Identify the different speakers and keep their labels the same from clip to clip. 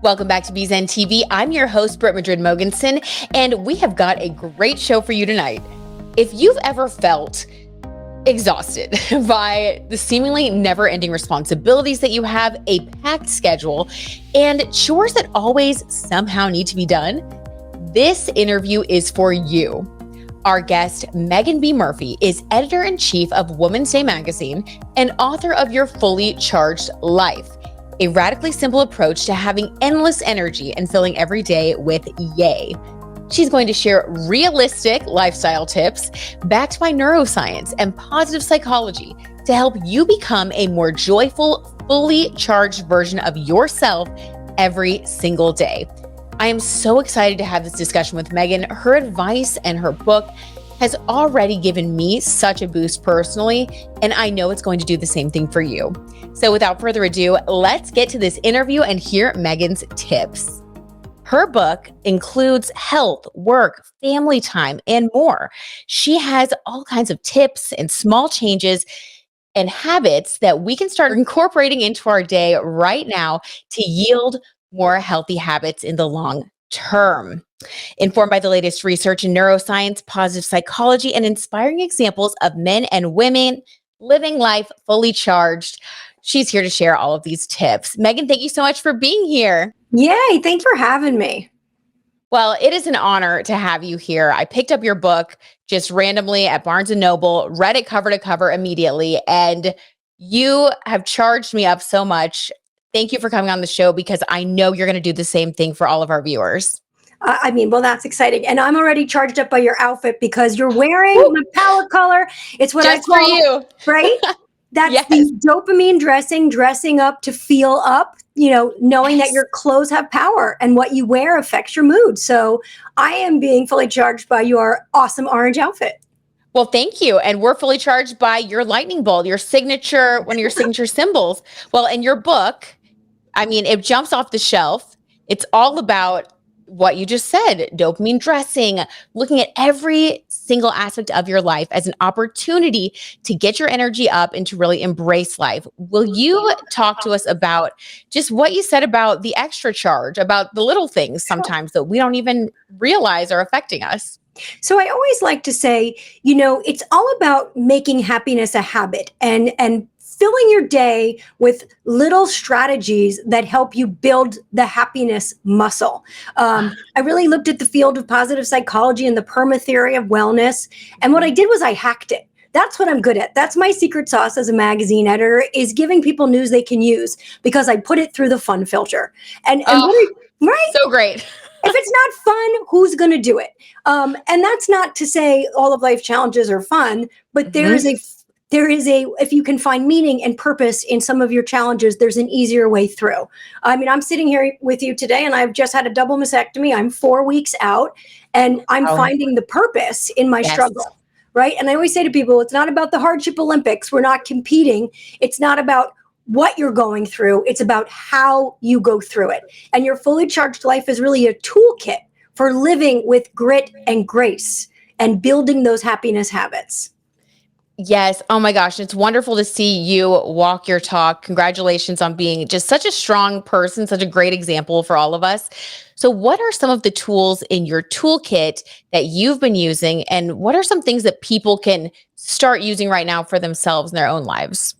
Speaker 1: Welcome back to BZN TV. I'm your host, Britt Madrid Mogensen, and we have got a great show for you tonight. If you've ever felt exhausted by the seemingly never-ending responsibilities that you have, a packed schedule, and chores that always somehow need to be done, this interview is for you. Our guest, Meaghan B Murphy, is editor-in-chief of Women's Day magazine and author of Your Fully Charged Life, a radically simple approach to having endless energy and filling every day with yay. She's going to share realistic lifestyle tips backed by neuroscience and positive psychology to help you become a more joyful, fully charged version of yourself every single day. I am so excited to have this discussion with Meaghan. Her advice and her book has already given me such a boost personally, and I know it's going to do the same thing for you. So without further ado, let's get to this interview and hear Meaghan's tips. Her book includes health, work, family time, and more. She has all kinds of tips and small changes and habits that we can start incorporating into our day right now to yield more healthy habits in the long term. Informed by the latest research in neuroscience, positive psychology, and inspiring examples of men and women living life fully charged, she's here to share all of these tips. Meaghan, thank you so much for being here.
Speaker 2: Yay, thanks for having me.
Speaker 1: Well, it is an honor to have you here. I picked up your book just randomly at Barnes & Noble, read it cover to cover immediately, and you have charged me up so much. Thank you for coming on the show because I know you're going to do the same thing for all of our viewers.
Speaker 2: Well, that's exciting. And I'm already charged up by your outfit because you're wearing my palette color. It's what
Speaker 1: just
Speaker 2: I call,
Speaker 1: for you.
Speaker 2: Right? That's
Speaker 1: Yes.
Speaker 2: the dopamine dressing up to feel up, knowing that your clothes have power and what you wear affects your mood. So I am being fully charged by your awesome orange outfit.
Speaker 1: Well, thank you. And we're fully charged by your lightning bolt, your signature, one of your signature symbols. Well, in your book, it jumps off the shelf. It's all about what you just said, dopamine dressing, looking at every single aspect of your life as an opportunity to get your energy up and to really embrace life. Will you talk to us about just what you said about the extra charge, about the little things sometimes that we don't even realize are affecting us?
Speaker 2: So I always like to say, it's all about making happiness a habit and filling your day with little strategies that help you build the happiness muscle. I really looked at the field of positive psychology and the perma theory of wellness. And what I did was I hacked it. That's what I'm good at. That's my secret sauce as a magazine editor, is giving people news they can use because I put it through the fun filter. Right?
Speaker 1: So great.
Speaker 2: If it's not fun, who's going to do it? And that's not to say all of life challenges are fun, but there is a, if you can find meaning and purpose in some of your challenges, there's an easier way through. I'm sitting here with you today and I've just had a double mastectomy. I'm 4 weeks out and I'm finding the purpose in my struggle, right? And I always say to people, it's not about the hardship Olympics. We're not competing. It's not about what you're going through. It's about how you go through it. And your fully charged life is really a toolkit for living with grit and grace and building those happiness habits.
Speaker 1: Yes. Oh my gosh. It's wonderful to see you walk your talk. Congratulations on being just such a strong person, such a great example for all of us. So what are some of the tools in your toolkit that you've been using? And what are some things that people can start using right now for themselves in their own lives?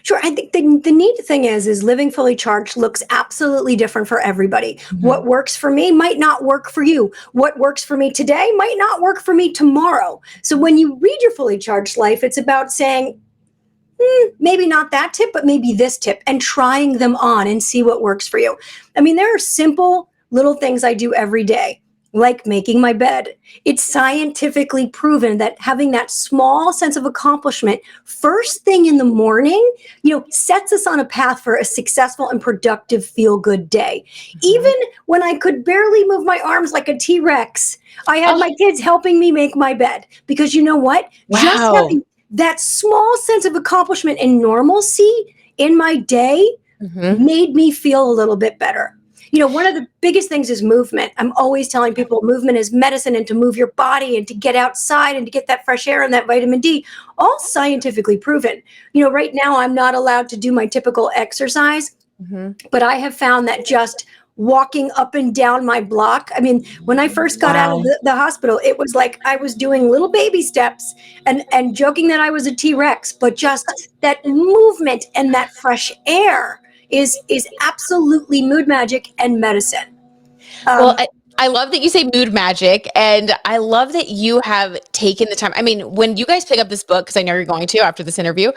Speaker 2: Sure. I think the neat thing is living fully charged looks absolutely different for everybody. Mm-hmm. What works for me might not work for you. What works for me today might not work for me tomorrow. So when you read your fully charged life, it's about saying, maybe not that tip, but maybe this tip, and trying them on and see what works for you. There are simple little things I do every day, like making my bed. It's scientifically proven that having that small sense of accomplishment first thing in the morning, sets us on a path for a successful and productive feel-good day. Mm-hmm. Even when I could barely move my arms like a T-Rex, I had my kids helping me make my bed because you know what?
Speaker 1: Wow.
Speaker 2: Just having that small sense of accomplishment and normalcy in my day made me feel a little bit better. One of the biggest things is movement. I'm always telling people movement is medicine, and to move your body and to get outside and to get that fresh air and that vitamin D, all scientifically proven. Right now I'm not allowed to do my typical exercise, but I have found that just walking up and down my block. I mean, when I first got out of the hospital, it was like I was doing little baby steps and joking that I was a T-Rex, but just that movement and that fresh air is absolutely mood magic and medicine.
Speaker 1: Well, I love that you say mood magic, and I love that you have taken the time. I mean, when you guys pick up this book, because I know you're going to after this interview,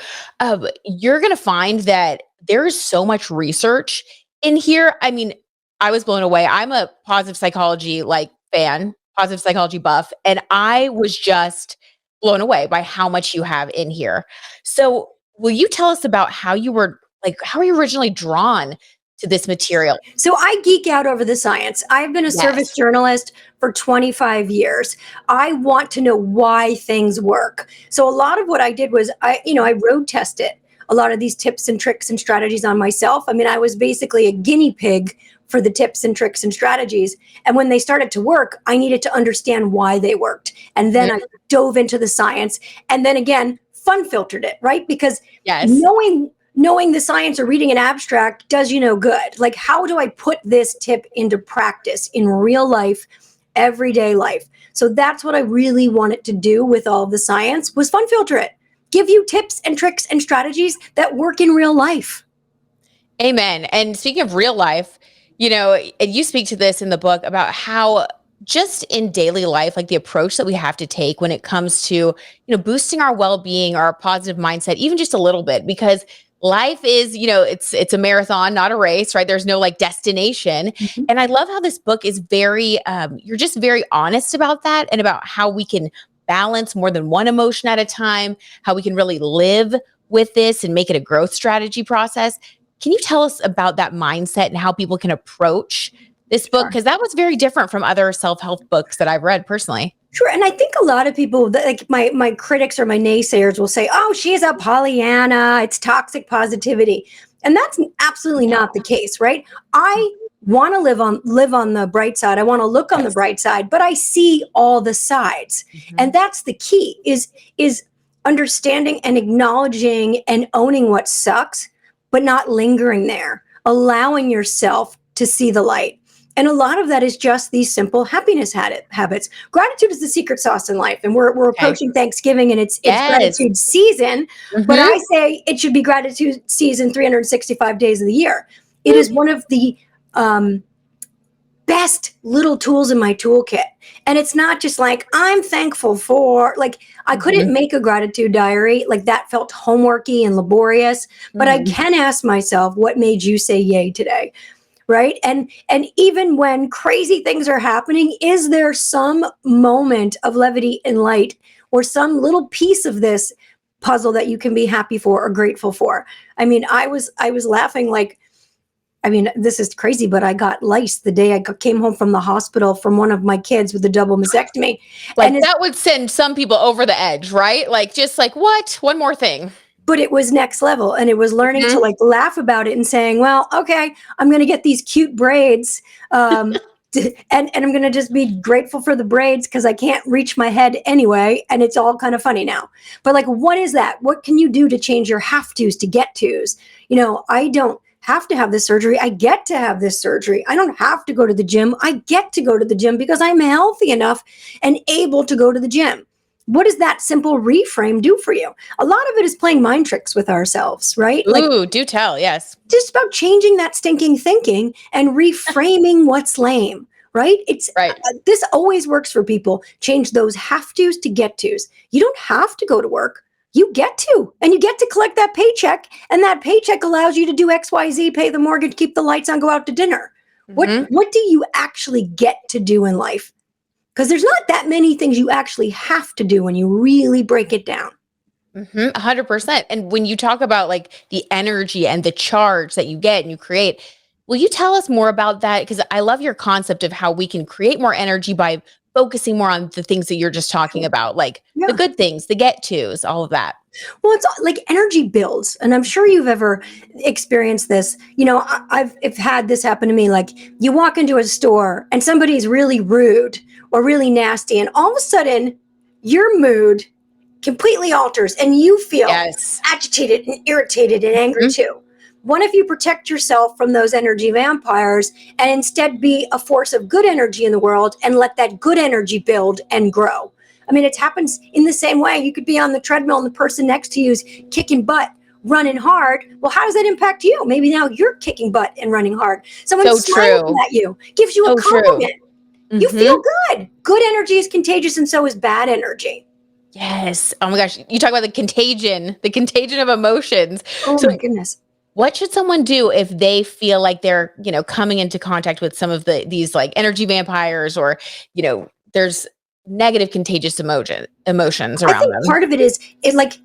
Speaker 1: you're going to find that there is so much research in here. I mean, I was blown away. I'm a positive psychology fan, positive psychology buff, and I was just blown away by how much you have in here. So, will you tell us about how you were how were you originally drawn to this material?
Speaker 2: So I geek out over the science. I've been a service journalist for 25 years. I want to know why things work. So a lot of what I did was I road tested a lot of these tips and tricks and strategies on myself. I mean, I was basically a guinea pig for the tips and tricks and strategies. And when they started to work, I needed to understand why they worked. And then I dove into the science, and then again, fun filtered it, right? Because knowing the science or reading an abstract does you no good. Like, how do I put this tip into practice in real life, everyday life? So that's what I really wanted to do with all of the science, was fun filter it. Give you tips and tricks and strategies that work in real life.
Speaker 1: Amen. And speaking of real life, and you speak to this in the book about how just in daily life, like the approach that we have to take when it comes to, boosting our well-being, our positive mindset, even just a little bit, because life is, it's a marathon, not a race, right? There's no destination. Mm-hmm. And I love how this book is very, you're just very honest about that, and about how we can balance more than one emotion at a time, how we can really live with this and make it a growth strategy process. Can you tell us about that mindset and how people can approach this book? Because that was very different from other self-help books that I've read personally.
Speaker 2: Sure. And I think a lot of people, like my critics or my naysayers, will say, oh, she's a Pollyanna, it's toxic positivity. And that's absolutely not the case, right? I want to live on the bright side. I want to look on the bright side, but I see all the sides. Mm-hmm. And that's the key, is understanding and acknowledging and owning what sucks, but not lingering there, allowing yourself to see the light. And a lot of that is just these simple happiness habits. Gratitude is the secret sauce in life. And we're approaching Thanksgiving, and it's gratitude season. Mm-hmm. But I say it should be gratitude season 365 days of the year. It is one of the best little tools in my toolkit. And it's not just like, I'm thankful for, I couldn't make a gratitude diary. That felt homeworky and laborious. But I can ask myself, what made you say yay today? Right? And even when crazy things are happening, is there some moment of levity and light, or some little piece of this puzzle that you can be happy for or grateful for? I mean, I was laughing this is crazy, but I got lice the day I came home from the hospital from one of my kids with a double mastectomy.
Speaker 1: And that would send some people over the edge, right? What? One more thing.
Speaker 2: But it was next level, and it was learning to laugh about it and saying, well, okay, I'm going to get these cute braids. And I'm going to just be grateful for the braids, because I can't reach my head anyway. And it's all kind of funny now. But what is that? What can you do to change your have tos to get tos? I don't have to have this surgery. I get to have this surgery. I don't have to go to the gym. I get to go to the gym because I'm healthy enough and able to go to the gym. What does that simple reframe do for you? A lot of it is playing mind tricks with ourselves, right?
Speaker 1: Ooh, do tell, yes.
Speaker 2: Just about changing that stinking thinking and reframing what's lame, right? It's right. This always works for people. Change those have tos to get tos. You don't have to go to work. You get to, and you get to collect that paycheck, and that paycheck allows you to do X, Y, Z, pay the mortgage, keep the lights on, go out to dinner. Mm-hmm. What do you actually get to do in life? Because there's not that many things you actually have to do when you really break it down.
Speaker 1: 100%. And when you talk about the energy and the charge that you get and you create, will you tell us more about that? Because I love your concept of how we can create more energy by focusing more on the things that you're just talking about, the good things, the get tos, all of that.
Speaker 2: Well, it's energy builds. And I'm sure you've ever experienced this. I've had this happen to me. You walk into a store and somebody's really rude or really nasty, and all of a sudden your mood completely alters and you feel agitated and irritated and angry too. what if you protect yourself from those energy vampires and instead be a force of good energy in the world and let that good energy build and grow? I mean, it happens in the same way. You could be on the treadmill and the person next to you is kicking butt, running hard. Well, how does that impact you? Maybe now you're kicking butt and running hard. Someone
Speaker 1: So
Speaker 2: smiling
Speaker 1: true.
Speaker 2: at you, gives you a
Speaker 1: So true.
Speaker 2: compliment. You feel good. Good energy is contagious, and so is bad energy.
Speaker 1: Yes. Oh my gosh. You talk about the contagion of emotions.
Speaker 2: Oh
Speaker 1: So
Speaker 2: my goodness.
Speaker 1: what should someone do if they feel like they're, coming into contact with some of these like energy vampires, or, there's negative contagious emotions
Speaker 2: I
Speaker 1: around
Speaker 2: think
Speaker 1: them?
Speaker 2: part of it is like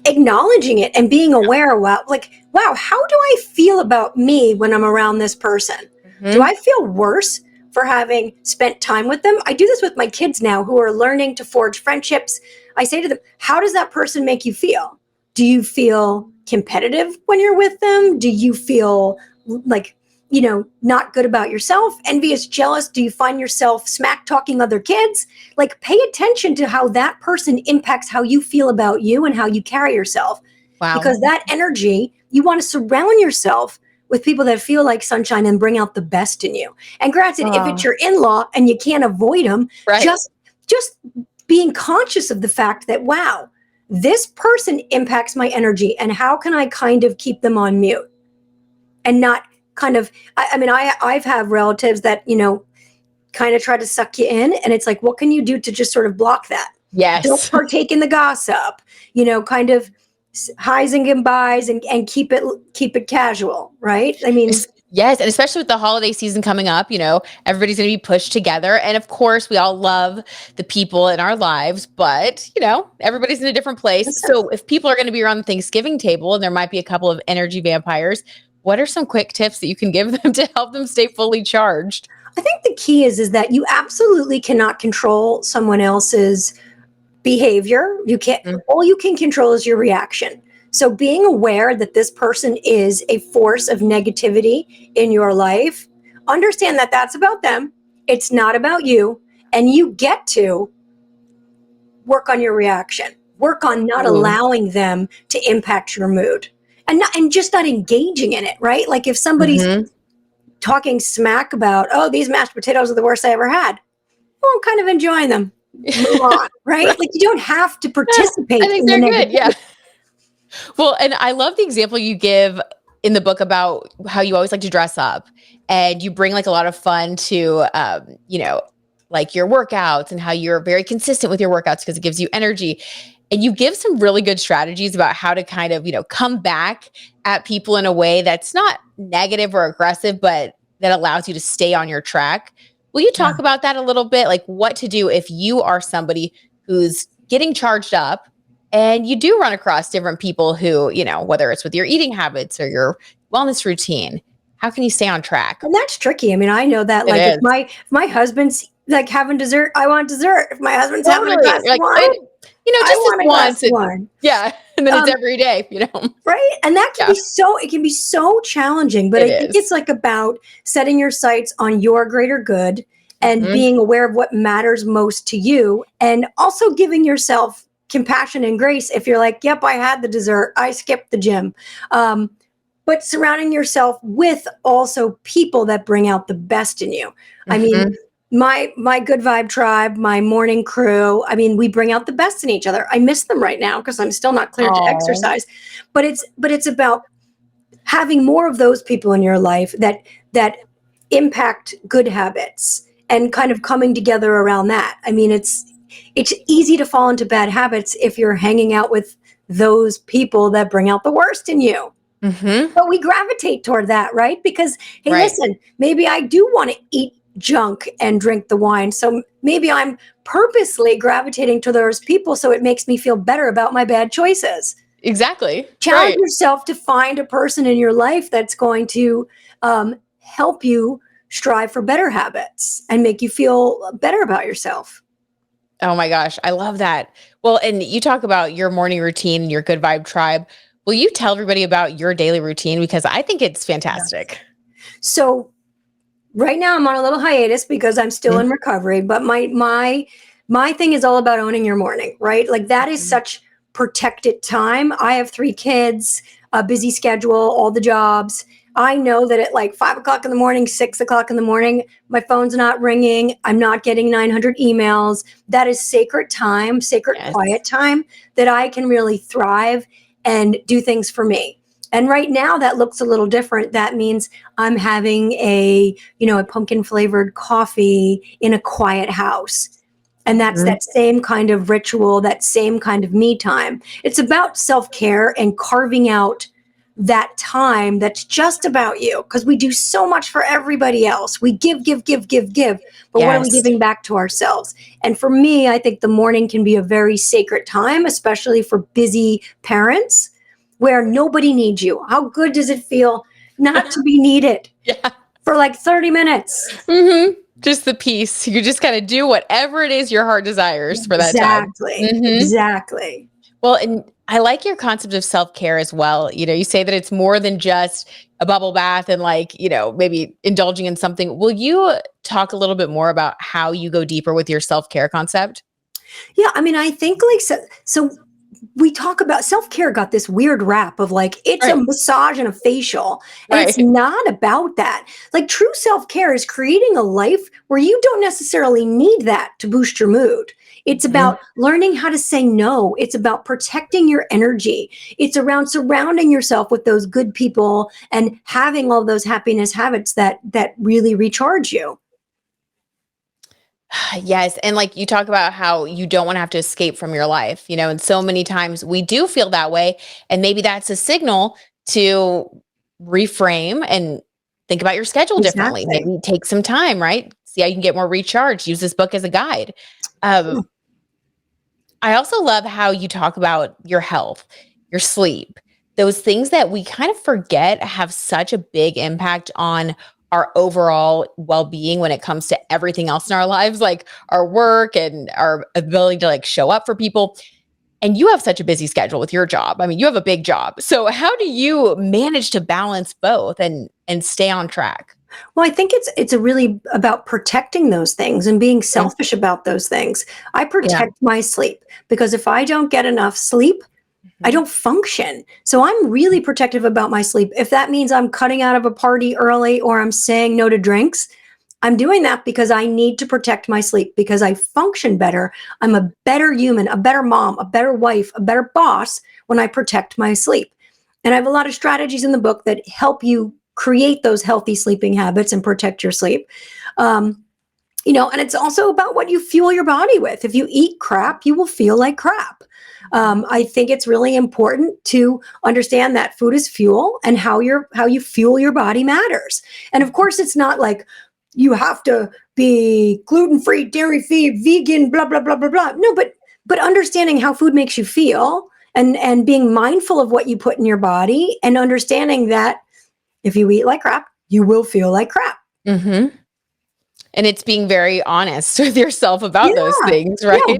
Speaker 2: acknowledging it and being aware. Wow, how do I feel about me when I'm around this person? Do
Speaker 1: Mhm.
Speaker 2: I feel worse for having spent time with them? I do this with my kids now who are learning to forge friendships. I say to them, how does that person make you feel? Do you feel competitive when you're with them? Do you feel like, not good about yourself, envious, jealous? Do you find yourself smack talking other kids? Like, pay attention to how that person impacts how you feel about you and how you carry yourself.
Speaker 1: Wow.
Speaker 2: Because that energy, you want to surround yourself with people that feel like sunshine and bring out the best in you. And granted, if it's
Speaker 1: Oh,
Speaker 2: your in-law and you can't avoid them,
Speaker 1: right.
Speaker 2: just being conscious of the fact that, wow, this person impacts my energy, and how can I kind of keep them on mute and not kind of, I mean, I've have relatives that, kind of try to suck you in, and it's like, what can you do to just sort of block that? Don't
Speaker 1: Yes.
Speaker 2: partake in the gossip, kind of highs and buys, and keep it casual, right? I mean,
Speaker 1: Yes, and especially with the holiday season coming up, everybody's going to be pushed together. And of course, we all love the people in our lives, but, everybody's in a different place. So if people are going to be around the Thanksgiving table and there might be a couple of energy vampires, what are some quick tips that you can give them to help them stay fully charged?
Speaker 2: I think the key is that you absolutely cannot control someone else's behavior. You can't,
Speaker 1: Mm.
Speaker 2: all you can control is your reaction. So being aware that this person is a force of negativity in your life, understand that that's about them. It's not about you. And you get to work on your reaction, work on not
Speaker 1: Ooh.
Speaker 2: allowing them to impact your mood, and just not engaging in it, right? Like if somebody's
Speaker 1: Mhm.
Speaker 2: talking smack about, oh, these mashed potatoes are the worst I ever had, well, I'm kind of enjoying them. Move on, right?
Speaker 1: Right.
Speaker 2: Like you don't have to
Speaker 1: Yeah, I
Speaker 2: participate
Speaker 1: think
Speaker 2: in the
Speaker 1: they're good. Yeah.
Speaker 2: negativity.
Speaker 1: Well, and I love the example you give in the book about how you always like to dress up and you bring like a lot of fun to, like your workouts, and how you're very consistent with your workouts because it gives you energy. And you give some really good strategies about how to kind of, come back at people in a way that's not negative or aggressive, but that allows you to stay on your track. Will you
Speaker 2: Yeah.
Speaker 1: talk about that a little bit? Like what to do if you are somebody who's getting charged up and you do run across different people who, whether it's with your eating habits or your wellness routine, how can you stay on track?
Speaker 2: And that's tricky. I mean, I know that,
Speaker 1: It
Speaker 2: like, if
Speaker 1: is.
Speaker 2: my husband's like having dessert, I want dessert. If my husband's having a
Speaker 1: Totally.
Speaker 2: glass
Speaker 1: You're
Speaker 2: of
Speaker 1: like,
Speaker 2: wine,
Speaker 1: just
Speaker 2: I
Speaker 1: this
Speaker 2: want a glass
Speaker 1: once.
Speaker 2: of
Speaker 1: And
Speaker 2: wine.
Speaker 1: yeah. And then it's
Speaker 2: Um,
Speaker 1: every day,
Speaker 2: right? And that can
Speaker 1: Yeah,
Speaker 2: be it can be so challenging, but
Speaker 1: it
Speaker 2: I think
Speaker 1: is.
Speaker 2: it's like about setting your sights on your greater good and
Speaker 1: Mhm.
Speaker 2: being aware of what matters most to you, and also giving yourself compassion and grace if you're like, yep, I had the dessert, I skipped the gym. But surrounding yourself with also people that bring out the best in you. I mean,
Speaker 1: Mhm.
Speaker 2: my good vibe tribe, my morning crew, I mean, we bring out the best in each other. I miss them right now because I'm still not cleared to
Speaker 1: Oh.
Speaker 2: exercise. But it's about having more of those people in your life that impact good habits, and kind of coming together around that. I mean, it's easy to fall into bad habits if you're hanging out with those people that bring out the worst in you.
Speaker 1: Mhm.
Speaker 2: But we gravitate toward that, right? Because, hey,
Speaker 1: Right.
Speaker 2: listen, maybe I do want to eat junk and drink the wine. So maybe I'm purposely gravitating to those people so it makes me feel better about my bad choices.
Speaker 1: Exactly.
Speaker 2: Challenge
Speaker 1: Right.
Speaker 2: yourself to find a person in your life that's going to help you strive for better habits and make you feel better about yourself.
Speaker 1: Oh my gosh, I love that. Well, and you talk about your morning routine and your good vibe tribe. Will you tell everybody about your daily routine? Because I think it's
Speaker 2: Yes.
Speaker 1: fantastic.
Speaker 2: So right now I'm on a little hiatus because I'm still
Speaker 1: Mhm.
Speaker 2: in recovery, but my thing is all about owning your morning, right? Like that is
Speaker 1: Mhm.
Speaker 2: such protected time. I have 3 kids. a busy schedule, all the jobs. I know that at like 5 o'clock in the morning, 6 o'clock in the morning, my phone's not ringing. I'm not getting 900 emails. That is sacred time, sacred
Speaker 1: Yes.
Speaker 2: quiet time that I can really thrive and do things for me. And right now that looks a little different. That means I'm having a pumpkin flavored coffee in a quiet house. And that's that same kind of ritual, that same kind of me time. It's about self-care and carving out that time that's just about you, because we do so much for everybody else. We give, but what are we
Speaker 1: Yes.
Speaker 2: giving back to ourselves? And for me, I think the morning can be a very sacred time, especially for busy parents where nobody needs you. How good does it feel not to be needed
Speaker 1: Yeah.
Speaker 2: for like 30 minutes?
Speaker 1: Just the peace. You just kind of do whatever it is your heart desires for that time.
Speaker 2: Exactly.
Speaker 1: Well, and I like your concept of self-care as well. You say that it's more than just a bubble bath and maybe indulging in something. Will you talk a little bit more about how you go deeper with your self-care concept?
Speaker 2: Yeah, I mean, I think so we talk about self-care got this weird rap of like it's a massage and a facial, and it's not about that. Like true self-care is creating a life where you don't necessarily need that to boost your mood. It's about learning how to say no. It's about protecting your energy. It's around surrounding yourself with those good people and having all those happiness habits that really recharge you.
Speaker 1: Yes. And you talk about how you don't want to have to escape from your life, and so many times we do feel that way. And maybe that's a signal to reframe and think about your schedule differently.
Speaker 2: Exactly.
Speaker 1: Maybe take some time, right? See how you can get more recharged. Use this book as a guide. I also love how you talk about your health, your sleep, those things that we kind of forget have such a big impact on our overall well-being when it comes to everything else in our lives, like our work and our ability to show up for people. And you have such a busy schedule with your job. I mean, you have a big job. So how do you manage to balance both and stay on track?
Speaker 2: Well, I think it's a really about protecting those things and being selfish about those things. I protect my sleep because if I don't get enough sleep, I don't function. So I'm really protective about my sleep. If that means I'm cutting out of a party early or I'm saying no to drinks, I'm doing that because I need to protect my sleep because I function better. I'm a better human, a better mom, a better wife, a better boss when I protect my sleep. And I have a lot of strategies in the book that help you create those healthy sleeping habits and protect your sleep. And it's also about what you fuel your body with. If you eat crap, you will feel like crap. I think it's really important to understand that food is fuel and how you fuel your body matters. And of course, it's not like you have to be gluten-free, dairy-free, vegan, blah, blah, blah, blah, blah. No, but understanding how food makes you feel and being mindful of what you put in your body and understanding that if you eat like crap, you will feel like crap.
Speaker 1: And it's being very honest with yourself about those things, right?
Speaker 2: Yeah.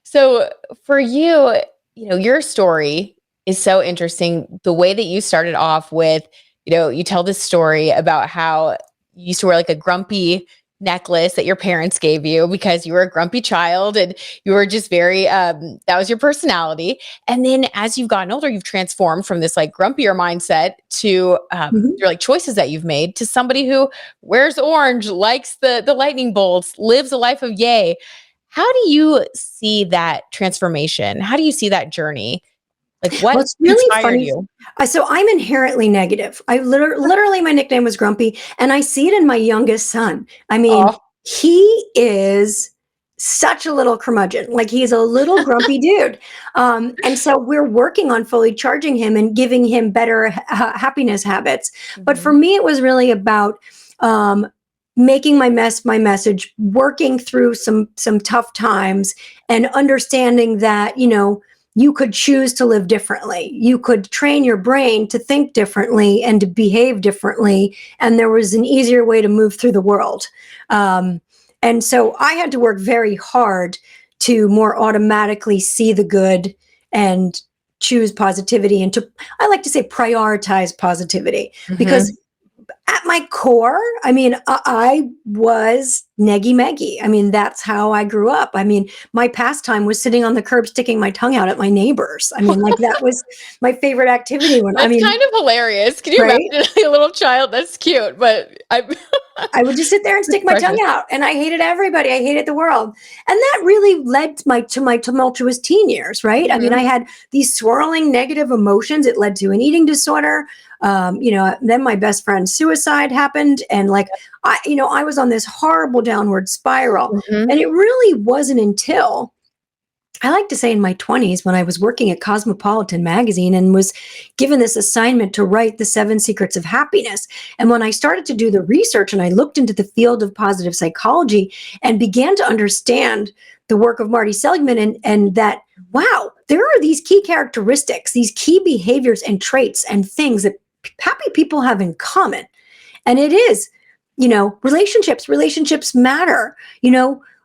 Speaker 1: So for you, your story is so interesting. The way that you started off with, you tell this story about how you used to wear a grumpy necklace that your parents gave you because you were a grumpy child and you were just very, that was your personality. And then as you've gotten older, you've transformed from this grumpier mindset to your choices that you've made to somebody who wears orange, likes the lightning bolts, lives a life of yay. How do you see that transformation? How do you see that journey? What
Speaker 2: It's really
Speaker 1: inspired
Speaker 2: funny.
Speaker 1: you?
Speaker 2: So I'm inherently negative. I literally my nickname was Grumpy, and I see it in my youngest son. I mean,
Speaker 1: Oh,
Speaker 2: he is such a little curmudgeon. Like he's a little grumpy dude. And so we're working on fully charging him and giving him better happiness habits. But for me, it was really about making my message, working through some tough times, and understanding that you could choose to live differently. You could train your brain to think differently and to behave differently. And there was an easier way to move through the world. And so I had to work very hard to more automatically see the good and choose positivity and I like to say prioritize positivity because at my core, I mean, I was neggy Meggy. I mean, that's how I grew up. I mean, my pastime was sitting on the curb sticking my tongue out at my neighbors. I mean, like that was my favorite activity when, I
Speaker 1: That's
Speaker 2: mean,
Speaker 1: kind of hilarious. Can you
Speaker 2: right?
Speaker 1: imagine a little child? That's cute, but
Speaker 2: I would just sit there and
Speaker 1: it's
Speaker 2: stick my tongue
Speaker 1: precious.
Speaker 2: out, and I hated everybody. I hated the world, and that really led to my tumultuous teen years. Right? I mean, I
Speaker 1: Mhm.
Speaker 2: had these swirling negative emotions. It led to an eating disorder. Then my best friend's suicide happened, and like I was on this horrible downward spiral,
Speaker 1: Mhm.
Speaker 2: and it really wasn't until I like to say in my 20s when I was working at Cosmopolitan magazine and was given this assignment to write the 7 secrets of happiness. And when I started to do the research and I looked into the field of positive psychology and began to understand the work of Marty Seligman and that, wow, there are these key characteristics, these key behaviors and traits and things that happy people have in common. And it is, relationships matter,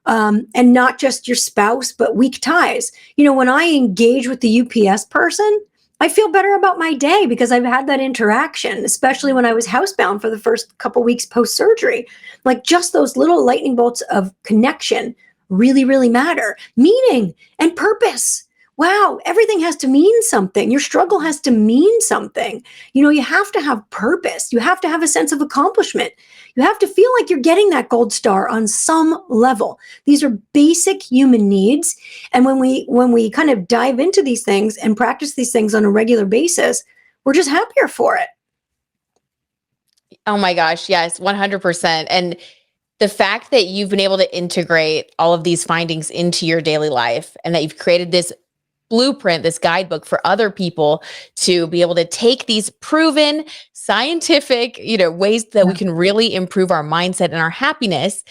Speaker 2: and not just your spouse, but weak ties. When I engage with the UPS person, I feel better about my day because I've had that interaction, especially when I was housebound for the first couple weeks post surgery. Like just those little lightning bolts of connection really, really matter. Meaning and purpose. Wow, everything has to mean something. Your struggle has to mean something. You have to have purpose. You have to have a sense of accomplishment. You have to feel like you're getting that gold star on some level. These are basic human needs. And when we kind of dive into these things and practice these things on a regular basis, we're just happier for it.
Speaker 1: Oh my gosh, yes, 100%. And the fact that you've been able to integrate all of these findings into your daily life and that you've created this blueprint, this guidebook for other people to be able to take these proven scientific, ways that we
Speaker 2: Yeah.
Speaker 1: can really improve our mindset and our happiness.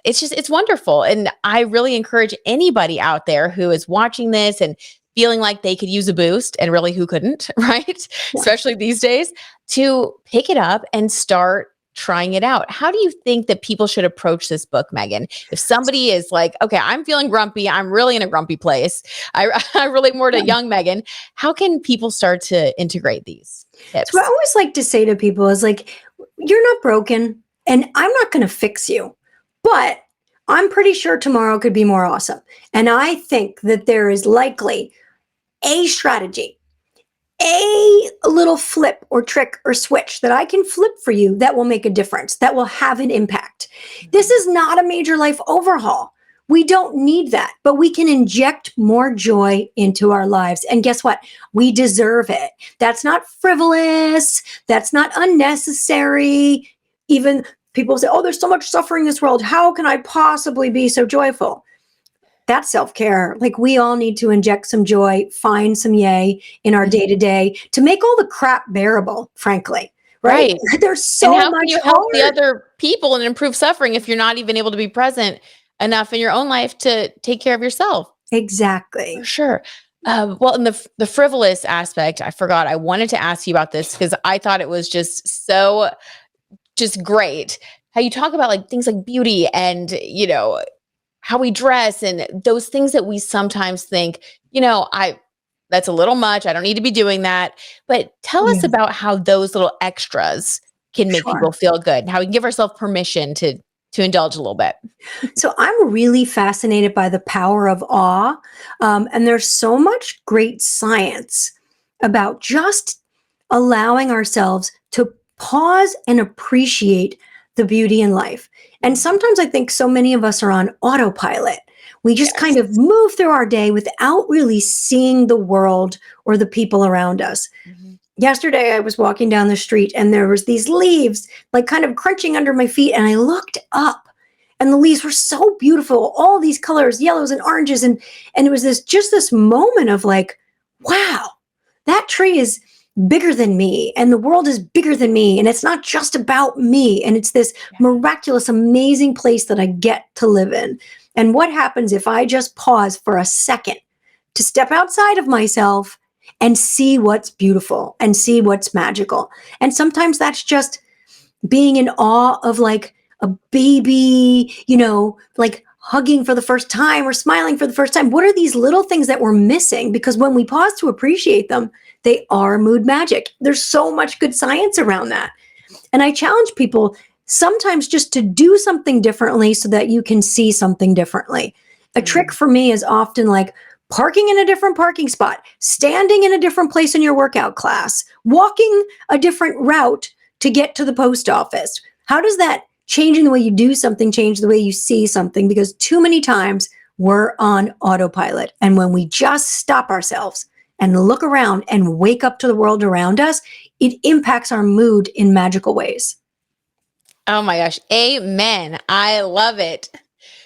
Speaker 1: It's wonderful. And I really encourage anybody out there who is watching this and feeling like they could use a boost, and really who couldn't, right?
Speaker 2: Yeah.
Speaker 1: Especially these days, to pick it up and start trying it out. How do you think that people should approach this book, Meaghan? If somebody is like, okay, I'm feeling grumpy, I'm really in a grumpy place, I relate more to
Speaker 2: Yeah.
Speaker 1: young Meaghan, how can people start to integrate these
Speaker 2: So what I
Speaker 1: tips?
Speaker 2: always like to say to people is like, you're not broken and I'm not going to fix you, but I'm pretty sure tomorrow could be more awesome. And I think that there is likely a strategy, a little flip or trick or switch that I can flip for you that will make a difference, that will have an impact. This is not a major life overhaul. We don't need that, but we can inject more joy into our lives. And guess what? We deserve it. That's not frivolous. That's not unnecessary. Even people say, oh, there's so much suffering in this world. How can I possibly be so joyful? That's self-care. Like we all need to inject some joy, find some yay in our
Speaker 1: Mhm.
Speaker 2: day-to-day to make all the crap bearable, frankly, right?
Speaker 1: Right.
Speaker 2: There's
Speaker 1: And
Speaker 2: so
Speaker 1: how can
Speaker 2: much
Speaker 1: you help the
Speaker 2: hard.
Speaker 1: other people and improve suffering if you're not even able to be present enough in your own life to take care of yourself? For
Speaker 2: Exactly.
Speaker 1: sure. Well, in the frivolous aspect, I forgot I wanted to ask you about this because I thought it was just great how you talk about like things like beauty and how we dress and those things that we sometimes think, I that's a little much. I don't need to be doing that. But tell us
Speaker 2: Yeah,
Speaker 1: about how those little extras can make
Speaker 2: sure.
Speaker 1: people feel good and how we can give ourselves permission to indulge a little bit.
Speaker 2: So I'm really fascinated by the power of awe. And there's so much great science about just allowing ourselves to pause and appreciate the beauty in life. And sometimes I think so many of us are on autopilot. We just kind
Speaker 1: Yes.
Speaker 2: of move through our day without really seeing the world or the people around us.
Speaker 1: Mhm.
Speaker 2: Yesterday I was walking down the street and there was these leaves like kind of crunching under my feet and I looked up and the leaves were so beautiful, all these colors, yellows and oranges, and it was this moment of like, wow, that tree is bigger than me and the world is bigger than me and it's not just about me and it's this
Speaker 1: Yeah.
Speaker 2: miraculous amazing place that I get to live in. And what happens if I just pause for a second to step outside of myself and see what's beautiful and see what's magical? And sometimes that's just being in awe of like a baby, like hugging for the first time or smiling for the first time. What are these little things that we're missing? Because when we pause to appreciate them, they are mood magic. There's so much good science around that. And I challenge people sometimes just to do something differently so that you can see something differently. A trick for me is often like parking in a different parking spot, standing in a different place in your workout class, walking a different route to get to the post office. How does that changing the way you do something change the way you see something? Because too many times we're on autopilot. And when we just stop ourselves and look around and wake up to the world around us, it impacts our mood in magical ways.
Speaker 1: Oh my gosh. Amen. I love it.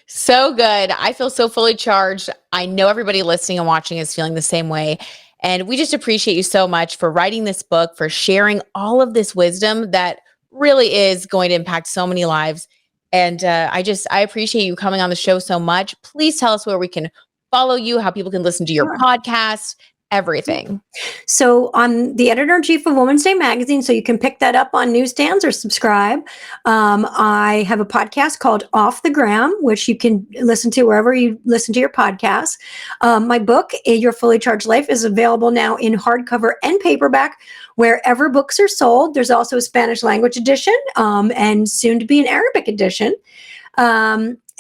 Speaker 1: So good. I feel so fully charged. I know everybody listening and watching is feeling the same way. And we just appreciate you so much for writing this book, for sharing all of this wisdom that really is going to impact so many lives. And I appreciate you coming on the show so much. Please tell us where we can follow you, how people can listen to your podcast, everything.
Speaker 2: So I'm the editor-in-chief of Women's Day magazine, so you can pick that up on newsstands or subscribe. I have a podcast called Off the Gram, which you can listen to wherever you listen to your podcasts. My book, Your Fully Charged Life, is available now in hardcover and paperback wherever books are sold. There's also a Spanish language edition and soon to be an Arabic edition.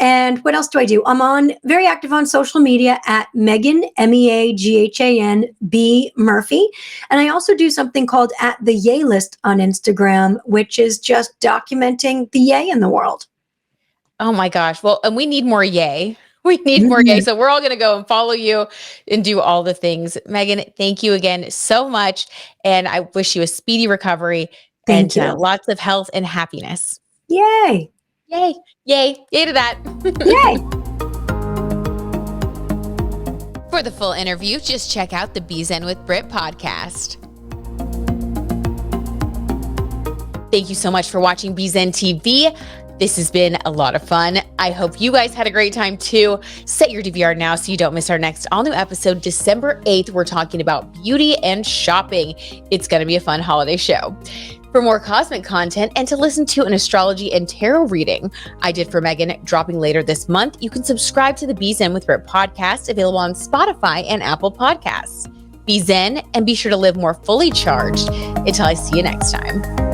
Speaker 2: And what else do I do? I'm very active on social media at Meaghan, Meaghan B Murphy. And I also do something called at the Yay List on Instagram, which is just documenting the yay in the world.
Speaker 1: Oh my gosh. Well, and we need more yay. We need more yay. So we're all going to go and follow you and do all the things. Meaghan, thank you again so much. And I wish you a speedy recovery
Speaker 2: Thank you.
Speaker 1: Lots of health and happiness.
Speaker 2: Yay.
Speaker 1: Yay. Yay. Yay to that.
Speaker 2: Yay.
Speaker 1: For the full interview, just check out the Be Zen with Brit podcast. Thank you so much for watching Be Zen TV. This has been a lot of fun. I hope you guys had a great time too. Set your DVR now so you don't miss our next all-new episode, December 8th. We're talking about beauty and shopping. It's going to be a fun holiday show. For more cosmic content and to listen to an astrology and tarot reading I did for Meaghan dropping later this month, you can subscribe to the Be Zen with Brit podcast, available on Spotify and Apple Podcasts. Be Zen and be sure to live more fully charged. Until I see you next time.